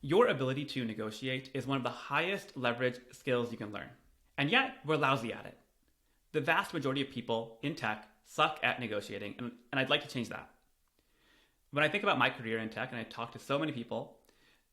Your ability to negotiate is one of the highest leverage skills you can learn. And yet, we're lousy at it. The vast majority of people in tech suck at negotiating, and I'd like to change that. When I think about my career in tech, and I talk to so many people,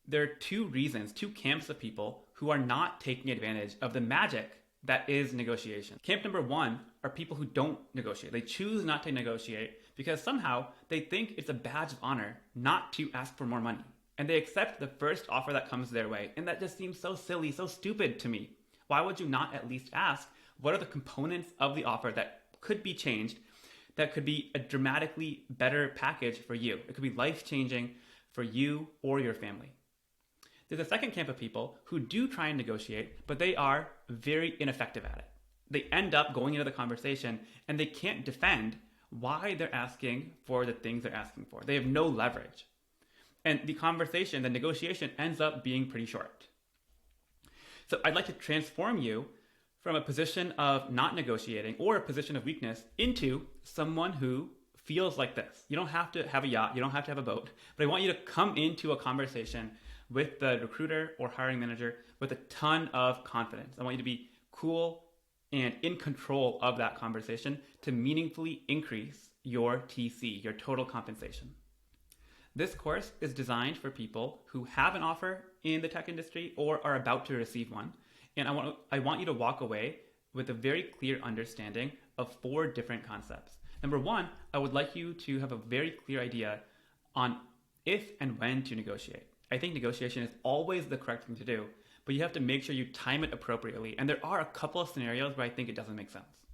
there are two reasons, two camps of people who are not taking advantage of the magic that is negotiation. Camp number one are people who don't negotiate. They choose not to negotiate because somehow they think it's a badge of honor not to ask for more money. And they accept the first offer that comes their way. And that just seems so silly, so stupid to me. Why would you not at least ask, what are the components of the offer that could be changed, that could be a dramatically better package for you? It could be life-changing for you or your family. There's a second camp of people who do try and negotiate, but they are very ineffective at it. They end up going into the conversation and they can't defend why they're asking for the things they're asking for. They have no leverage. And the conversation, the negotiation ends up being pretty short. So I'd like to transform you from a position of not negotiating or a position of weakness into someone who feels like this. You don't have to have a yacht, you don't have to have a boat, but I want you to come into a conversation with the recruiter or hiring manager with a ton of confidence. I want you to be cool and in control of that conversation to meaningfully increase your TC, your total compensation. This course is designed for people who have an offer in the tech industry or are about to receive one. And I want you to walk away with a very clear understanding of 4 different concepts. Number one, I would like you to have a very clear idea on if and when to negotiate. I think negotiation is always the correct thing to do, but you have to make sure you time it appropriately. And there are a couple of scenarios where I think it doesn't make sense.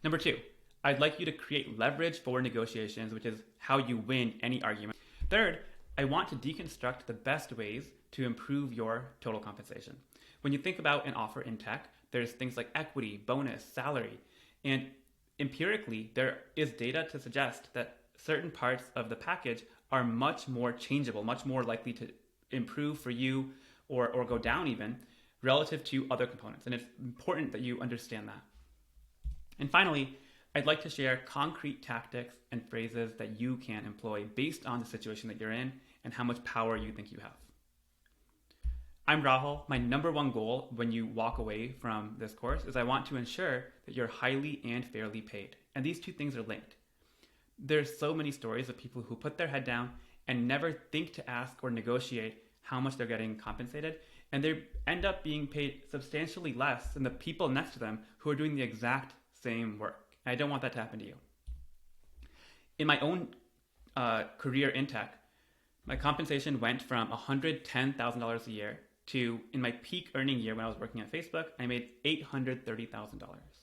Number two, I'd like you to create leverage for negotiations, which is how you win any argument. Third, I want to deconstruct the best ways to improve your total compensation. When you think about an offer in tech, there's things like equity, bonus, salary, and empirically, there is data to suggest that certain parts of the package are much more changeable, much more likely to improve for you or go down even relative to other components. And it's important that you understand that. And finally, I'd like to share concrete tactics and phrases that you can employ based on the situation that you're in and how much power you think you have. I'm Rahul. My number one goal when you walk away from this course is I want to ensure that you're highly and fairly paid. And these two things are linked. There's so many stories of people who put their head down and never think to ask or negotiate how much they're getting compensated, and they end up being paid substantially less than the people next to them who are doing the exact same work. And I don't want that to happen to you. In my own career in tech, my compensation went from $110,000 a year to, in my peak earning year when I was working at Facebook, I made $830,000.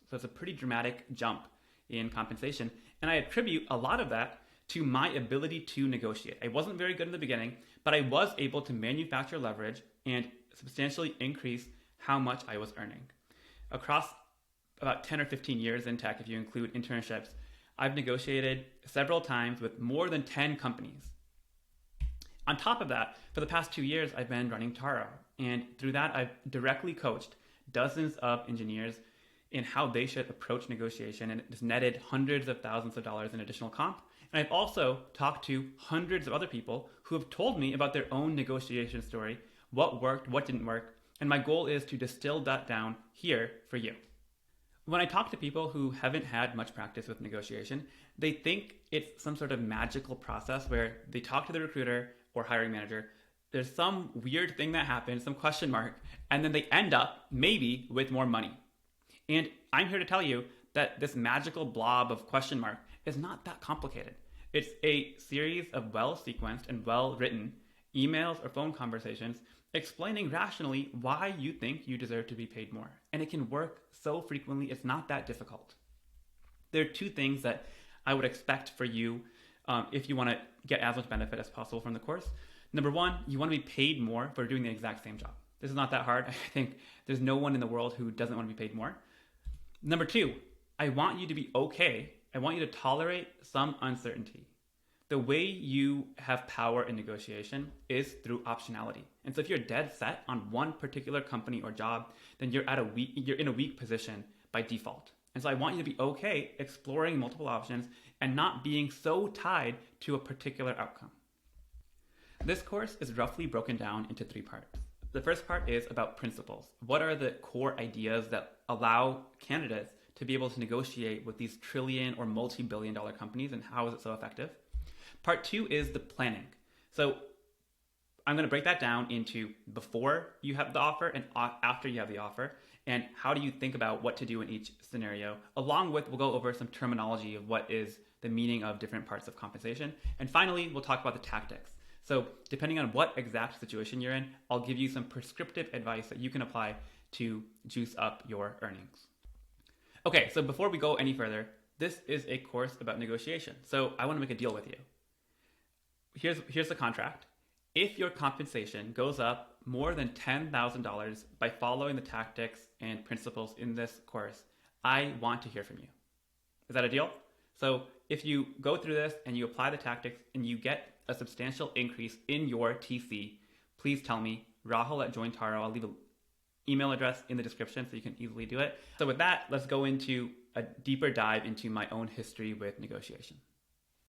So it's a pretty dramatic jump in compensation. And I attribute a lot of that to my ability to negotiate. I wasn't very good in the beginning, but I was able to manufacture leverage and substantially increase how much I was earning. Across about 10 or 15 years in tech, if you include internships, I've negotiated several times with more than 10 companies. On top of that, for the past 2 years, I've been running Taro. And through that, I've directly coached dozens of engineers in how they should approach negotiation, and it's netted hundreds of thousands of dollars in additional comp. And I've also talked to hundreds of other people who have told me about their own negotiation story, what worked, what didn't work, and my goal is to distill that down here for you. When I talk to people who haven't had much practice with negotiation, they think it's some sort of magical process where they talk to the recruiter or hiring manager, there's some weird thing that happens, some question mark, and then they end up maybe with more money. And I'm here to tell you that this magical blob of question mark is not that complicated. It's a series of well-sequenced and well-written emails or phone conversations explaining rationally why you think you deserve to be paid more. And it can work so frequently, it's not that difficult. There are 2 things that I would expect for you if you want to get as much benefit as possible from the course. Number one, you want to be paid more for doing the exact same job. This is not that hard. I think there's no one in the world who doesn't want to be paid more. Number 2, I want you to be okay. I want you to tolerate some uncertainty. The way you have power in negotiation is through optionality. And so if you're dead set on one particular company or job, then you're in a weak position by default. And so I want you to be okay exploring multiple options and not being so tied to a particular outcome. This course is roughly broken down into 3 parts. The first part is about principles. What are the core ideas that allow candidates to be able to negotiate with these trillion or multi-billion dollar companies, and how is it so effective? Part 2 is the planning. So I'm going to break that down into before you have the offer and after you have the offer, and how do you think about what to do in each scenario, along with we'll go over some terminology of what is the meaning of different parts of compensation. And finally, we'll talk about the tactics. So depending on what exact situation you're in, I'll give you some prescriptive advice that you can apply to juice up your earnings. Okay, so before we go any further, this is a course about negotiation. So I want to make a deal with you. Here's the contract. If your compensation goes up more than $10,000 by following the tactics and principles in this course, I want to hear from you. Is that a deal? So if you go through this and you apply the tactics and you get a substantial increase in your TC, please tell me, Rahul at Jointaro. I'll leave an email address in the description so you can easily do it. So with that, let's go into a deeper dive into my own history with negotiation.